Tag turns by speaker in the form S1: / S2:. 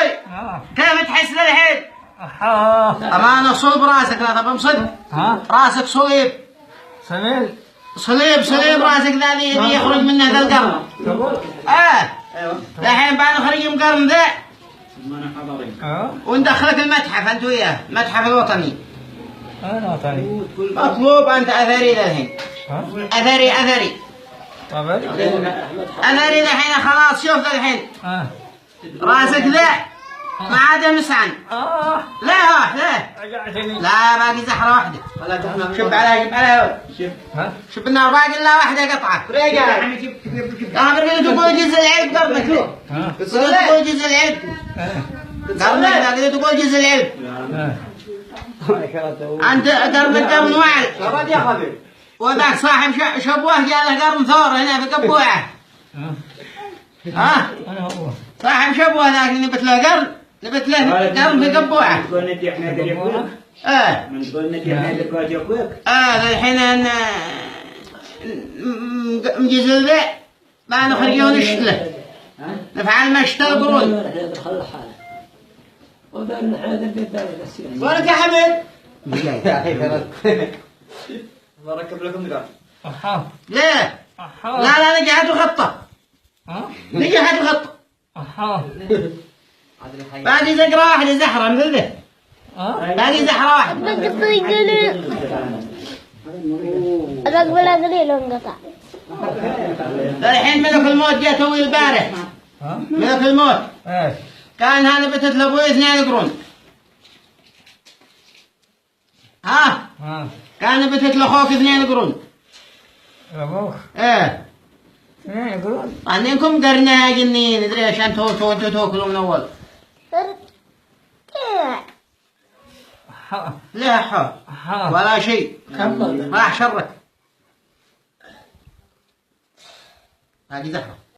S1: اخوي كيف تحس للحين؟ امانه صلب راسك لا تبى صلب راسك صليب صليب راسك ذا اللي يخرج منه ذا القرن الحين بعد نخرج مقرن ذا وندخلك المتحف انت وياه المتحف الوطني مطلوب انت اثري للحين اثري الحين خلاص شوف الحين راسك ذا ما عاد مسعن لا باقي زحرة واحدة شوف عليها شوف النار باقي لا واحدة قطعة تقول جزء العلب قرنك تقول جزء العلب قرنك تقول جزء العلب أنت قرنك قرن وعل وذاك صاحب شبوه قال له قرن ثور هنا في قبوعه صاحب شبوه ذاك اللي نبت له قرن قرن في قبوعه الحين مجزل ذا ما نخرجه نشتله نفعل ما اشتغل قرون وارك يا حمد
S2: بركب لكم ذا
S1: ليه لا نجحت وخطه نجحت وخطه باقي زقرة واحدة زحرة مثل ذا باقي زحرة واحدة
S3: الأقبل قليل انقطع
S1: الحين ملك الموت جاء توي البارح ملك الموت كان هذا بتت لابوي 2 قرون كان بتت لاخوك 2 قرون
S4: أبوك
S1: 2 قرون عندكم قرنا جنين ندري عشان تاكلوا من اول لا حا ولا شيء راح شرك هذه زحمة